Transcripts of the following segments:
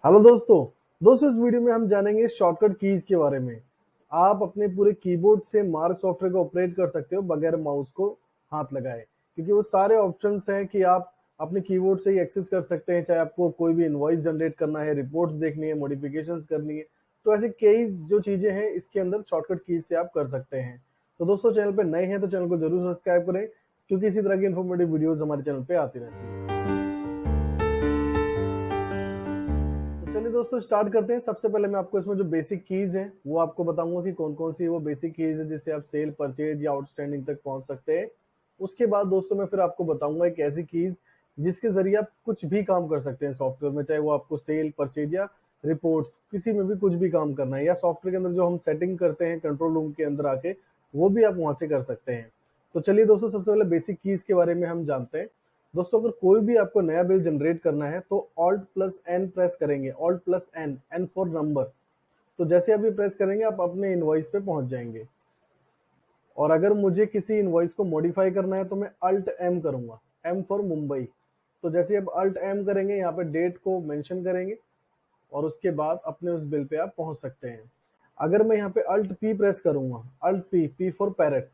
Hello दोस्तों इस video में हम जानेंगे शॉर्टकट कीज के बारे में। आप अपने पूरे कीबोर्ड से मार्क सॉफ्टवेयर को ऑपरेट कर सकते हो बगैर माउस को हाथ लगाए, क्योंकि वो सारे ऑप्शंस हैं कि आप अपने कीबोर्ड से ही एक्सेस कर सकते हैं। चाहे आपको कोई भी इनवॉइस जनरेट करना है, रिपोर्ट्स देखनी है, मॉडिफिकेशंस करनी है, तो ऐसे कई जो चीजें हैं इसके अंदर शॉर्टकट कीज से आप कर सकते हैं। तो दोस्तों, चैनल पे नए हैं तो चैनल को जरूर सब्सक्राइब करें, क्योंकि इसी तरह की इन्फॉर्मेटिव वीडियोस हमारे चैनल पे आती रहती है। तो चलिए दोस्तों, स्टार्ट करते हैं। सबसे पहले मैं आपको इसमें जो बेसिक कीज हैं वो आपको बताऊंगा कि कौन कौन सी वो बेसिक कीज है जिससे आप सेल, परचेज या आउटस्टैंडिंग तक पहुंच सकते हैं। उसके बाद दोस्तों मैं फिर आपको बताऊंगा एक ऐसी कीज जिसके जरिए आप कुछ भी काम कर सकते हैं सॉफ्टवेयर में, चाहे वो आपको सेल, परचेज या रिपोर्ट्स, किसी में भी कुछ भी काम करना है, या सॉफ्टवेयर के अंदर जो हम सेटिंग करते हैं कंट्रोल रूम के अंदर आके, वो भी आप वहां से कर सकते हैं। तो चलिए दोस्तों, सबसे पहले बेसिक कीज के बारे में हम जानते हैं। दोस्तों, अगर कोई भी आपको नया बिल जनरेट करना है तो Alt प्लस N प्रेस करेंगे। Alt plus N, N for number. तो जैसे आप ये प्रेस करेंगे आप अपने इनवॉइस पे पहुंच जाएंगे। और अगर मुझे किसी इनवॉइस को मॉडिफाई करना है तो मैं Alt M करूंगा, M फॉर मुंबई। तो जैसे आप Alt M करेंगे, यहाँ पे डेट को मेंशन करेंगे और उसके बाद अपने उस बिल पे आप पहुंच सकते हैं। अगर मैं यहाँ पे Alt P प्रेस करूंगा, Alt P, P for parrot,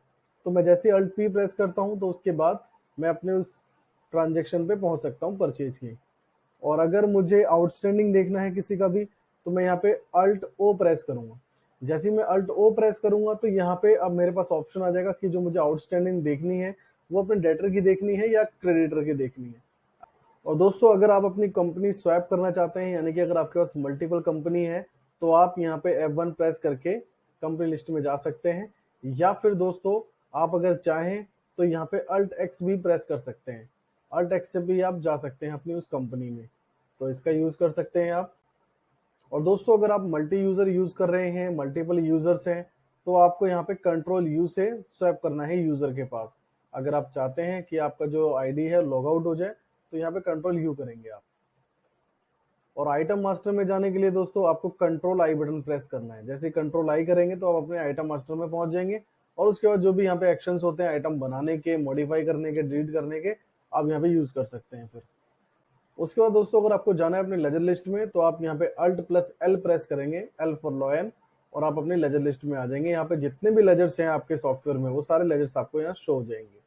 तो मैं जैसे Alt P प्रेस करता हूं तो उसके बाद मैं अपने उस ट्रांजेक्शन पे पहुंच सकता हूं परचेज की। और अगर मुझे आउटस्टैंडिंग देखना है किसी का भी, तो मैं यहाँ पे Alt O प्रेस करूंगा। जैसे ही मैं Alt O प्रेस करूंगा तो यहाँ पे अब मेरे पास ऑप्शन आ जाएगा कि जो मुझे आउटस्टैंडिंग देखनी है वो अपने डेटर की देखनी है या क्रेडिटर की देखनी है। और दोस्तों, अगर आप अपनी कंपनी स्वैप करना चाहते हैं, यानी कि अगर आपके पास मल्टीपल कंपनी है, तो आप यहाँ पे F1 प्रेस करके कंपनी लिस्ट में जा सकते हैं। या फिर दोस्तों, आप अगर चाहें तो यहाँ पे Alt X भी प्रेस कर सकते हैं। Alt X से भी आप जा सकते हैं अपनी उस कंपनी में, तो इसका यूज कर सकते हैं आप। और दोस्तों, अगर आप मल्टी यूजर यूज कर रहे हैं, मल्टीपल यूजर्स हैं, तो आपको यहाँ पे कंट्रोल यू से स्वैप करना है यूजर के पास। अगर आप चाहते हैं कि आपका जो आईडी है लॉग आउट हो जाए, तो यहाँ पे कंट्रोल यू करेंगे आप। और आइटम मास्टर में जाने के लिए दोस्तों आपको कंट्रोल आई बटन प्रेस करना है। जैसे कंट्रोल आई करेंगे तो आप अपने आइटम मास्टर में पहुंच जाएंगे। और उसके बाद जो भी यहाँ पे एक्शंस होते हैं आइटम बनाने के, मॉडिफाई करने के, डिलीट करने के, आप यहाँ पे यूज कर सकते हैं फिर। उसके बाद दोस्तों, अगर आपको जाना है अपने लेजर लिस्ट में, तो आप यहाँ पे Alt प्लस L प्रेस करेंगे, L फॉर लॉयन, और आप अपने लेजर लिस्ट में आ जाएंगे। यहाँ पे जितने भी लेजर्स हैं आपके सॉफ्टवेयर में, वो सारे लेजर्स आपको यहाँ शो हो जाएंगे।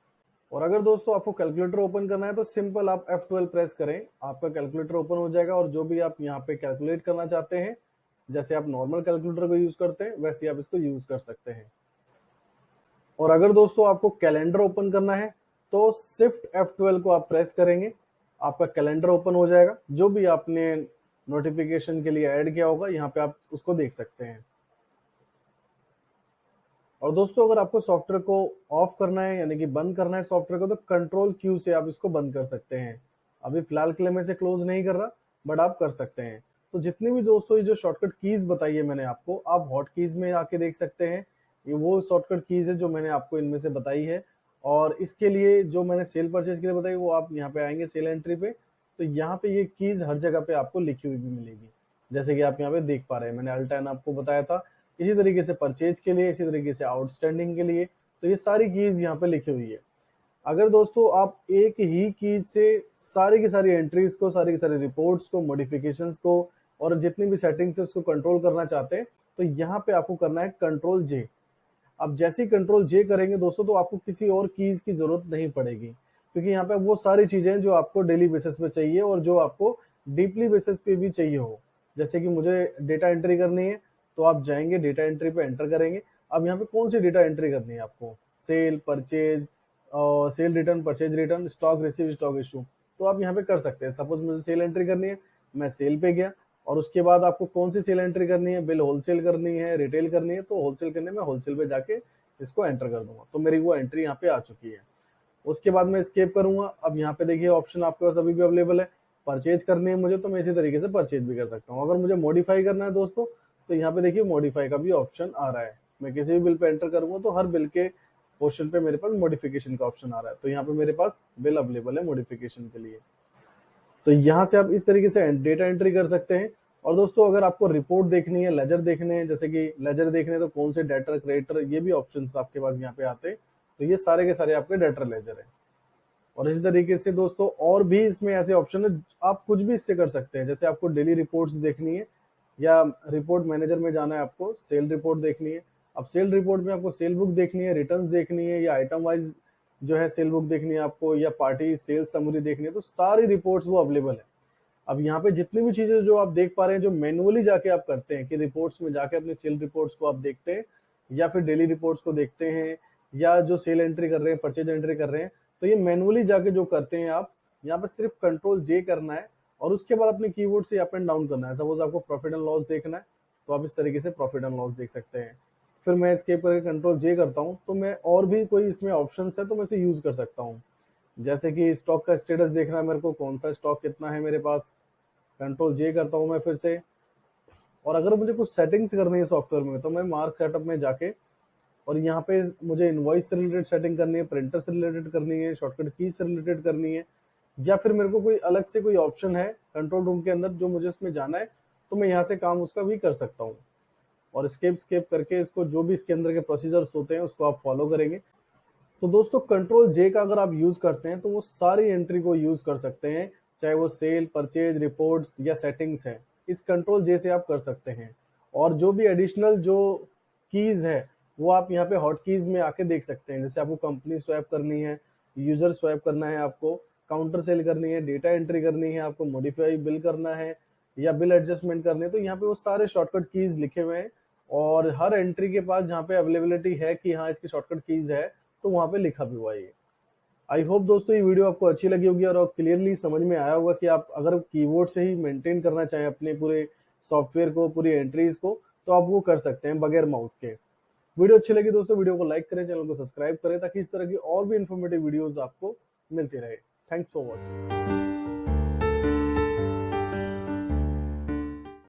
और अगर दोस्तों आपको कैलकुलेटर ओपन करना है तो सिंपल आप F12 प्रेस करें, आपका कैलकुलेटर ओपन हो जाएगा। और जो भी आप यहाँ पे कैलकुलेट करना चाहते हैं, जैसे आप नॉर्मल कैलकुलेटर को यूज करते हैं वैसे आप इसको यूज कर सकते हैं। और अगर दोस्तों आपको कैलेंडर ओपन करना है तो शिफ्ट F12 को आप प्रेस करेंगे, आपका कैलेंडर ओपन हो जाएगा। जो भी आपने नोटिफिकेशन के लिए ऐड किया होगा यहाँ पे आप उसको देख सकते हैं। और दोस्तों, अगर आपको सॉफ्टवेयर को ऑफ करना है, यानी कि बंद करना है सॉफ्टवेयर को, तो कंट्रोल क्यू से आप इसको बंद कर सकते हैं। अभी फिलहाल के लिए मैं इसे क्लोज नहीं कर रहा, बट आप कर सकते हैं। तो जितनी भी दोस्तों ये जो शॉर्टकट कीज बताई है मैंने आपको, आप हॉट कीज में आके देख सकते हैं। ये वो शॉर्टकट कीज है जो मैंने आपको इनमें से बताई है। और इसके लिए जो मैंने सेल परचेज के लिए बताई, वो आप यहाँ पे आएंगे सेल एंट्री पे, तो यहाँ पे ये कीज हर जगह पे आपको लिखी हुई भी मिलेगी। जैसे कि आप यहाँ पे देख पा रहे हैं, मैंने अल्टाइन आपको बताया था। इसी तरीके से परचेज के लिए, इसी तरीके से आउटस्टैंडिंग के लिए, तो ये सारी कीज यहाँ पे लिखी हुई है। अगर दोस्तों आप एक ही कीज से सारी की सारी एंट्रीज को, सारी की सारी रिपोर्ट्स को, मॉडिफिकेशंस को, और जितनी भी सेटिंग्स है उसको कंट्रोल करना चाहते हैं, तो यहाँ पे आपको करना है कंट्रोल जे। अब जैसे ही कंट्रोल जे करेंगे दोस्तों, तो आपको किसी और कीज की जरूरत नहीं पड़ेगी, क्योंकि यहाँ पे वो सारी चीजें जो आपको डेली बेसिस पे चाहिए और जो आपको डीपली बेसिस पे भी चाहिए हो। जैसे कि मुझे डेटा एंट्री करनी है, तो आप जाएंगे डेटा एंट्री पे एंटर करेंगे। अब यहाँ पे कौन सी डेटा एंट्री करनी है आपको, sale, purchase, sale return, purchase return, stock receive, stock issue, तो आप यहाँ पे कर सकते हैं। सपोज मुझे सेल एंट्री करनी है, मैं सेल पे गया। और उसके बाद आपको कौन सी सेल एंट्री करनी है, बिल होलसेल करनी है, रिटेल करनी है, तो होलसेल करने में होलसेल पे जाके इसको एंटर कर दूंगा, तो मेरी वो एंट्री यहाँ पे आ चुकी है। उसके बाद मैं स्केप करूंगा। अब यहाँ पे देखिए ऑप्शन आपके पास अभी भी अवेलेबल है। परचेज करनी है मुझे, तो मैं इसी तरीके से परचेज भी कर सकता हूँ। अगर मुझे मॉडिफाई करना है दोस्तों, तो यहाँ पे देखिए मॉडिफाई का भी ऑप्शन आ रहा है। मैं किसी भी बिल पे एंटर करूंगा तो हर बिल के पोर्शन पे मेरे पास मॉडिफिकेशन का ऑप्शन आ रहा है, तो यहाँ पे मेरे पास बिल अवेलेबल है मॉडिफिकेशन के लिए। तो यहाँ से आप इस तरीके से डेटा एंट्री कर सकते हैं। और दोस्तों, अगर आपको रिपोर्ट देखनी है, लेजर देखने हैं, जैसे कि लेजर देखने हैं तो कौन से डेटर, क्रेडिटर, ये भी ऑप्शंस आपके पास यहाँ पे आते हैं। तो ये सारे के सारे आपके डेटर लेजर है। और इसी तरीके से दोस्तों और भी इसमें ऐसे ऑप्शन है, आप कुछ भी इससे कर सकते हैं। जैसे आपको डेली रिपोर्ट्स देखनी है या रिपोर्ट मैनेजर में जाना है, आपको सेल रिपोर्ट देखनी है। अब सेल रिपोर्ट में आपको सेल बुक देखनी है, रिटर्न्स देखनी है, या आइटम वाइज जो है सेल बुक देखनी है आपको, या पार्टी सेल्स समरी देखनी है, तो सारी रिपोर्ट्स वो अवेलेबल है। अब यहाँ पे जितनी भी चीजें जो आप देख पा रहे हैं, जो मैनुअली जाके आप करते हैं कि रिपोर्ट्स में जाके अपनी सेल रिपोर्ट्स को आप देखते हैं, या फिर डेली रिपोर्ट्स को देखते हैं, या जो सेल एंट्री कर रहे हैं, परचेज एंट्री कर रहे हैं, तो ये मैनुअली जाके जो करते हैं आप, यहाँ पे सिर्फ कंट्रोल जे करना है और उसके बाद अपने कीबोर्ड से अप एंड डाउन करना है। सपोज आपको प्रॉफिट एंड लॉस देखना है तो आप इस तरीके से प्रॉफिट एंड लॉस देख सकते हैं। फिर मैं एस्केप करके कंट्रोल जे करता हूँ, तो मैं और भी कोई इसमें ऑप्शन है तो मैं इसे यूज कर सकता हूँ। जैसे कि स्टॉक का स्टेटस देखना है मेरे को, कौन सा स्टॉक कितना है मेरे पास, कंट्रोल जे करता हूँ मैं फिर से। और अगर मुझे कुछ सेटिंग्स करनी है सॉफ्टवेयर में, तो मैं मार्क सेटअप में जाके और यहाँ पे मुझे इनवॉइस से रिलेटेड सेटिंग करनी है, प्रिंटर से रिलेटेड करनी है, शॉर्टकट की से रिलेटेड करनी है, या फिर मेरे को कोई अलग से कोई ऑप्शन है कंट्रोल रूम के अंदर जो मुझे उसमें जाना है, तो मैं यहाँ से काम उसका भी कर सकता हूँ। और स्केप करके इसको जो भी इसके अंदर के प्रोसीजर्स होते हैं उसको आप फॉलो करेंगे। तो दोस्तों कंट्रोल जे का अगर आप यूज करते हैं तो वो सारी एंट्री को यूज कर सकते हैं, चाहे वो सेल, परचेज, रिपोर्ट्स या सेटिंग्स है, इस कंट्रोल जे से आप कर सकते हैं। और जो भी एडिशनल जो कीज है वो आप यहाँ पे हॉट कीज में आके देख सकते हैं। जैसे आपको कंपनी स्वैप करनी है, यूजर स्वैप करना है, आपको काउंटर सेल करनी है, डेटा एंट्री करनी है, आपको मॉडिफाई बिल करना है, या बिल एडजस्टमेंट करनी है, तो यहाँ पे वो सारे शॉर्टकट कीज लिखे हुए हैं। और हर एंट्री के पास जहाँ पे अवेलेबिलिटी है कि हाँ इसकी शॉर्टकट कीज है, तो वहां पे लिखा भी हुआ है ये। आई होप दोस्तों ये वीडियो आपको अच्छी लगी होगी और क्लियरली समझ में आया होगा कि आप अगर कीबोर्ड से ही मेंटेन करना चाहें अपने पूरे सॉफ्टवेयर को, पूरी एंट्रीज को, तो आप वो कर सकते हैं बगैर माउस के। वीडियो अच्छी लगी दोस्तों, वीडियो को लाइक करें, चैनल को सब्सक्राइब करें ताकि इस तरह की और भी इंफॉर्मेटिव वीडियोस आपको मिलती रहे। Thanks for watching.